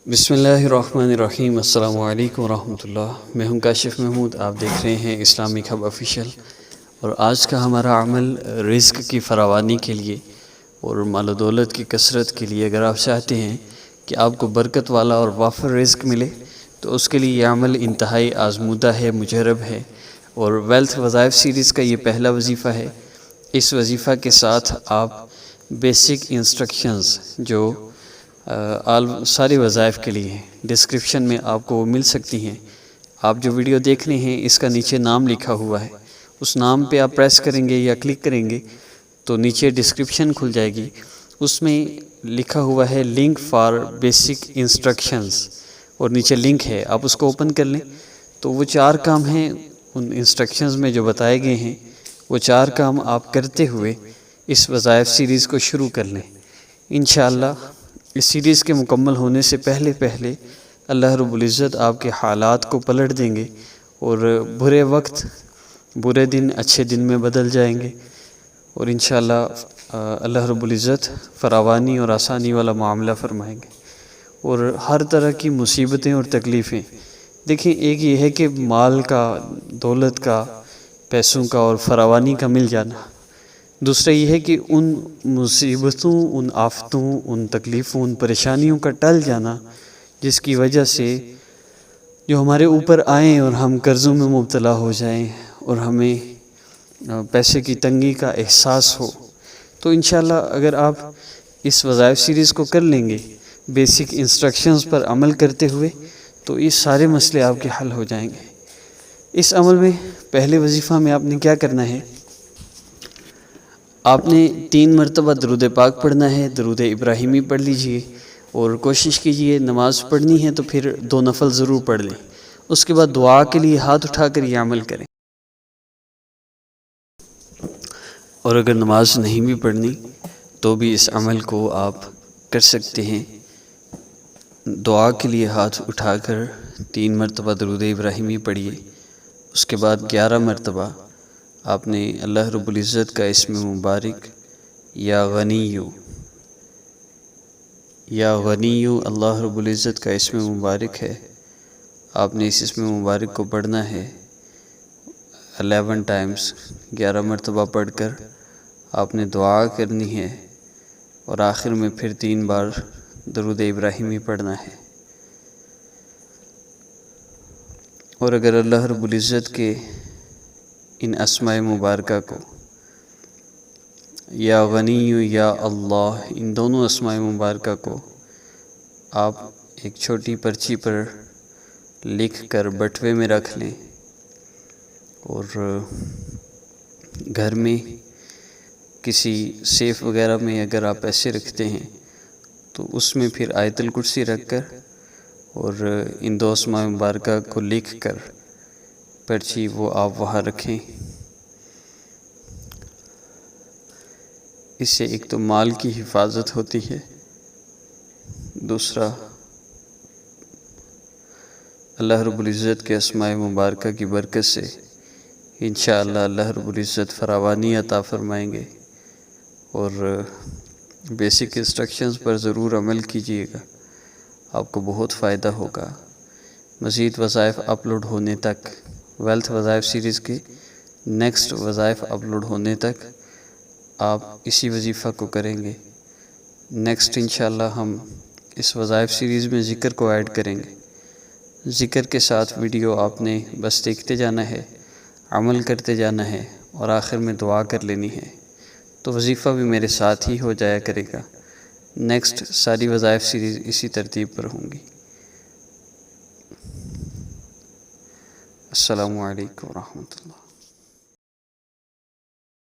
بسم اللہ الرحمن الرحیم۔ السلام علیکم ورحمۃ اللہ۔ میں ہوں کاشف محمود، آپ دیکھ رہے ہیں اسلامک ہب آفیشیل۔ اور آج کا ہمارا عمل رزق کی فراوانی کے لیے اور مال و دولت کی کثرت کے لیے، اگر آپ چاہتے ہیں کہ آپ کو برکت والا اور وافر رزق ملے تو اس کے لیے یہ عمل انتہائی آزمودہ ہے، مجرب ہے، اور ویلتھ وظائف سیریز کا یہ پہلا وظیفہ ہے۔ اس وظیفہ کے ساتھ آپ بیسک انسٹرکشنز جو سارے وظائف کے لیے ڈسکرپشن میں آپ کو وہ مل سکتی ہیں۔ آپ جو ویڈیو دیکھ رہے ہیں اس کا نیچے نام لکھا ہوا ہے، اس نام پہ آپ پریس کریں گے یا کلک کریں گے تو نیچے ڈسکرپشن کھل جائے گی، اس میں لکھا ہوا ہے لنک فار بیسک انسٹرکشنز، اور نیچے لنک ہے، آپ اس کو اوپن کر لیں تو وہ 4 کام ہیں ان انسٹرکشنز میں جو بتائے گئے ہیں، وہ 4 کام آپ کرتے ہوئے اس وظائف سیریز کو شروع کر لیں۔ انشاءاللہ اس سیریز کے مکمل ہونے سے پہلے اللہ رب العزت آپ کے حالات کو پلٹ دیں گے، اور برے وقت برے دن اچھے دن میں بدل جائیں گے، اور انشاءاللہ اللہ رب العزت فراوانی اور آسانی والا معاملہ فرمائیں گے۔ اور ہر طرح کی مصیبتیں اور تکلیفیں، دیکھیں، ایک یہ ہے کہ مال کا، دولت کا، پیسوں کا اور فراوانی کا مل جانا، دوسرا یہ ہے کہ ان مصیبتوں، ان آفتوں، ان تکلیفوں، ان پریشانیوں کا ٹل جانا جس کی وجہ سے جو ہمارے اوپر آئیں اور ہم قرضوں میں مبتلا ہو جائیں اور ہمیں پیسے کی تنگی کا احساس ہو۔ تو انشاءاللہ اگر آپ اس وظائف سیریز کو کر لیں گے بیسک انسٹرکشنز پر عمل کرتے ہوئے تو یہ سارے مسئلے آپ کے حل ہو جائیں گے۔ اس عمل میں پہلے وظیفہ میں آپ نے کیا کرنا ہے، آپ نے 3 مرتبہ درود پاک پڑھنا ہے، درود ابراہیمی پڑھ لیجئے، اور کوشش کیجئے نماز پڑھنی ہے تو پھر 2 نفل ضرور پڑھ لیں۔ اس کے بعد دعا کے لیے ہاتھ اٹھا کر یہ عمل کریں، اور اگر نماز نہیں بھی پڑھنی تو بھی اس عمل کو آپ کر سکتے ہیں۔ دعا کے لیے ہاتھ اٹھا کر 3 مرتبہ درود ابراہیمی پڑھیے، اس کے بعد 11 مرتبہ آپ نے اللہ رب العزت کا اسم مبارک یا غنیو اللہ رب العزت کا اسم مبارک ہے، آپ نے اس اسم مبارک کو پڑھنا ہے 11 ٹائمز، 11 مرتبہ پڑھ کر آپ نے دعا کرنی ہے، اور آخر میں پھر 3 بار درود ابراہیمی پڑھنا ہے۔ اور اگر اللہ رب العزت کے ان اسماء مبارکہ کو، یا غنی یا اللہ، ان دونوں اسماء مبارکہ کو آپ ایک چھوٹی پرچی پر لکھ کر بٹوے میں رکھ لیں، اور گھر میں کسی سیف وغیرہ میں اگر آپ ایسے رکھتے ہیں تو اس میں پھر آیت الکرسی رکھ کر اور ان 2 اسماء مبارکہ کو لکھ کر پرچی وہ آپ وہاں رکھیں۔ اس سے ایک تو مال کی حفاظت ہوتی ہے، دوسرا اللہ رب العزت کے اسماء مبارکہ کی برکت سے انشاءاللہ اللہ رب العزت فراوانی عطا فرمائیں گے۔ اور بیسک انسٹرکشنز پر ضرور عمل کیجیے گا، آپ کو بہت فائدہ ہوگا۔ مزید وظائف اپلوڈ ہونے تک، ویلتھ وظائف سیریز کے نیکسٹ وظائف اپلوڈ ہونے تک آپ اسی وظیفہ کو کریں گے۔ نیکسٹ انشاءاللہ ہم اس وظائف سیریز میں ذکر کو ایڈ کریں گے۔ ذکر کے ساتھ ویڈیو آپ نے بس دیکھتے جانا ہے، عمل کرتے جانا ہے، اور آخر میں دعا کر لینی ہے، تو وظیفہ بھی میرے ساتھ ہی ہو جایا کرے گا۔ نیکسٹ ساری وظائف سیریز اسی ترتیب پر ہوں گی۔ السلام علیکم ورحمۃ اللہ۔